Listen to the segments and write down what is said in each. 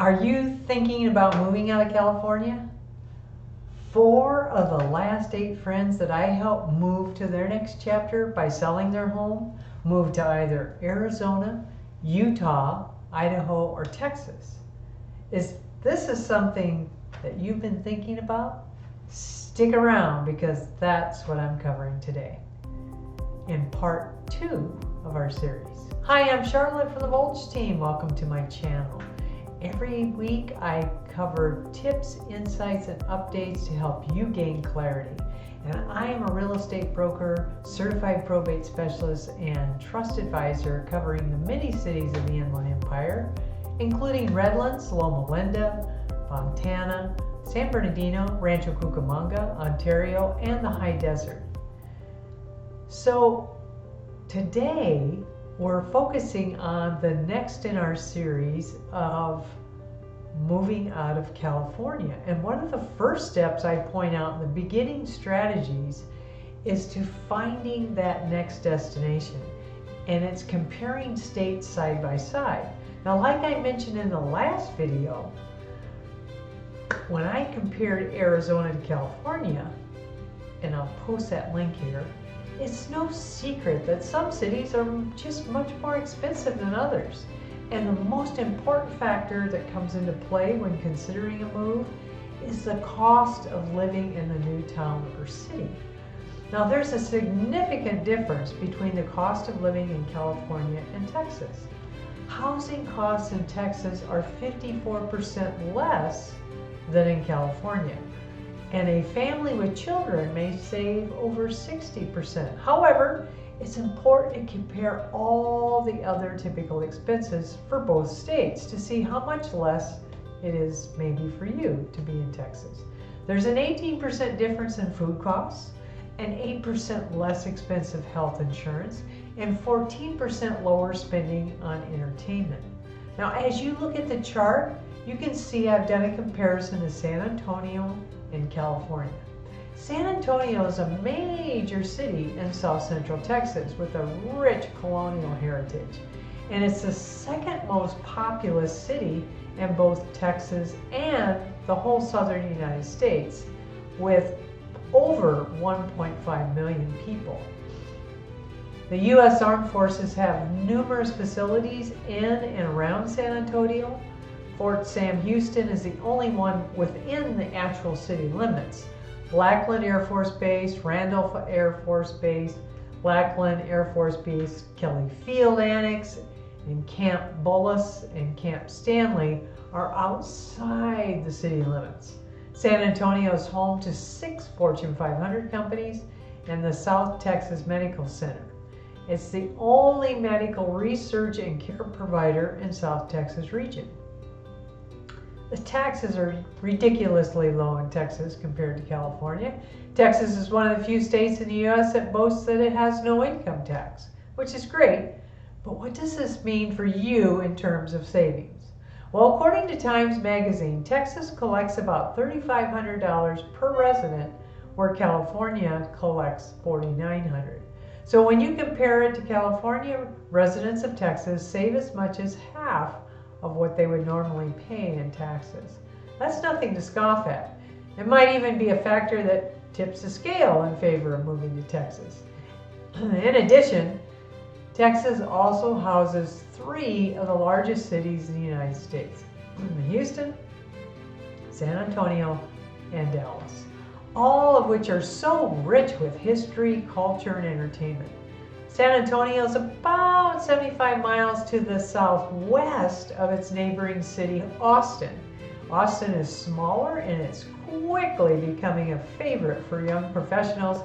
Are you thinking about moving out of California? 4 of the last 8 friends that I helped move to their next chapter by selling their home moved to either Arizona, Utah, Idaho, or Texas. This is something that you've been thinking about? Stick around because that's what I'm covering today in part 2 of our series. Hi, I'm Charlotte from the Volsch team. Welcome to my channel. Every week I cover tips, insights, and updates to help you gain clarity. And I am a real estate broker, certified probate specialist, and trust advisor covering the many cities of the Inland Empire, including Redlands, Loma Linda, Fontana, San Bernardino, Rancho Cucamonga, Ontario, and the High Desert. So today we're focusing on the next in our series of moving out of California. And one of the first steps I point out in the beginning strategies is to finding that next destination. And it's comparing states side by side. Now, like I mentioned in the last video, when I compared Arizona to California, and I'll post that link here, it's no secret that some cities are just much more expensive than others. And the most important factor that comes into play when considering a move is the cost of living in the new town or city. Now, there's a significant difference between the cost of living in California and Texas. Housing costs in Texas are 54% less than in California. And a family with children may save over 60%. However, it's important to compare all the other typical expenses for both states to see how much less it is maybe for you to be in Texas. There's an 18% difference in food costs, an 8% less expensive health insurance, and 14% lower spending on entertainment. Now, as you look at the chart, you can see I've done a comparison to San Antonio in California. San Antonio is a major city in South Central Texas with a rich colonial heritage. And it's the second most populous city in both Texas and the whole southern United States, with over 1.5 million people. The U.S. Armed Forces have numerous facilities in and around San Antonio. Fort Sam Houston is the only one within the actual city limits. Lackland Air Force Base, Randolph Air Force Base, Lackland Air Force Base, Kelly Field Annex, and Camp Bullis and Camp Stanley are outside the city limits. San Antonio is home to 6 Fortune 500 companies and the South Texas Medical Center. It's the only medical research and care provider in South Texas region. The taxes are ridiculously low in Texas compared to California. Texas is one of the few states in the U.S. that boasts that it has no income tax, which is great. But what does this mean for you in terms of savings? Well, according to Times Magazine, Texas collects about $3,500 per resident, where California collects $4,900. So when you compare it to California, residents of Texas save as much as half of what they would normally pay in taxes. That's nothing to scoff at. It might even be a factor that tips the scale in favor of moving to Texas. In addition, Texas also houses 3 of the largest cities in the United States: Houston, San Antonio, and Dallas, all of which are so rich with history, culture, and entertainment. San Antonio is about 75 miles to the southwest of its neighboring city, Austin. Austin is smaller and it's quickly becoming a favorite for young professionals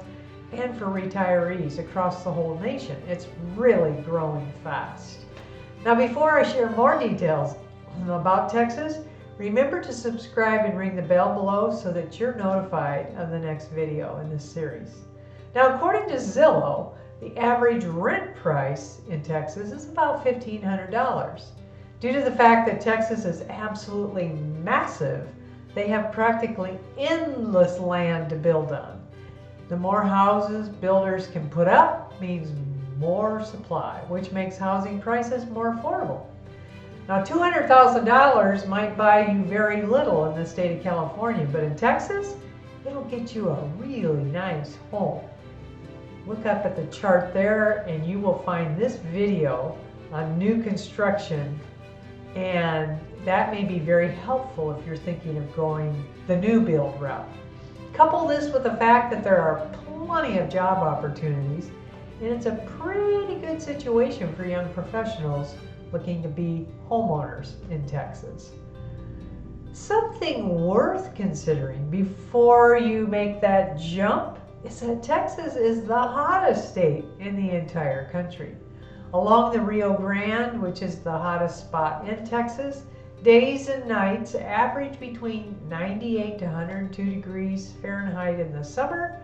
and for retirees across the whole nation. It's really growing fast. Now, before I share more details about Texas, remember to subscribe and ring the bell below so that you're notified of the next video in this series. Now, according to Zillow, the average rent price in Texas is about $1,500. Due to the fact that Texas is absolutely massive, they have practically endless land to build on. The more houses builders can put up means more supply, which makes housing prices more affordable. Now, $200,000 might buy you very little in the state of California, but in Texas, it'll get you a really nice home. Look up at the chart there and you will find this video on new construction, and that may be very helpful if you're thinking of going the new build route. Couple this with the fact that there are plenty of job opportunities, and it's a pretty good situation for young professionals looking to be homeowners in Texas. Something worth considering before you make that jump is that Texas is the hottest state in the entire country. Along the Rio Grande, which is the hottest spot in Texas, days and nights average between 98 to 102 degrees Fahrenheit in the summer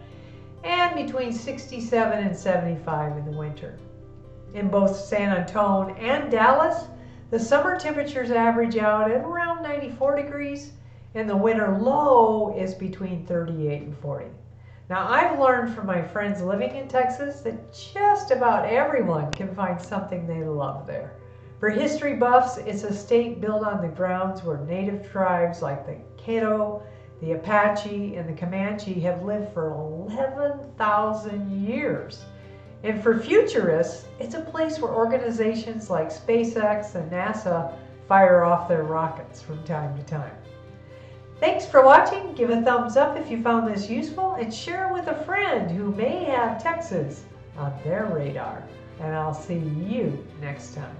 and between 67 and 75 in the winter. In both San Antonio and Dallas, the summer temperatures average out at around 94 degrees and the winter low is between 38 and 40. Now, I've learned from my friends living in Texas that just about everyone can find something they love there. For history buffs, it's a state built on the grounds where native tribes like the Caddo, the Apache, and the Comanche have lived for 11,000 years. And for futurists, it's a place where organizations like SpaceX and NASA fire off their rockets from time to time. Thanks for watching. Give a thumbs up if you found this useful and share with a friend who may have Texas on their radar. And I'll see you next time.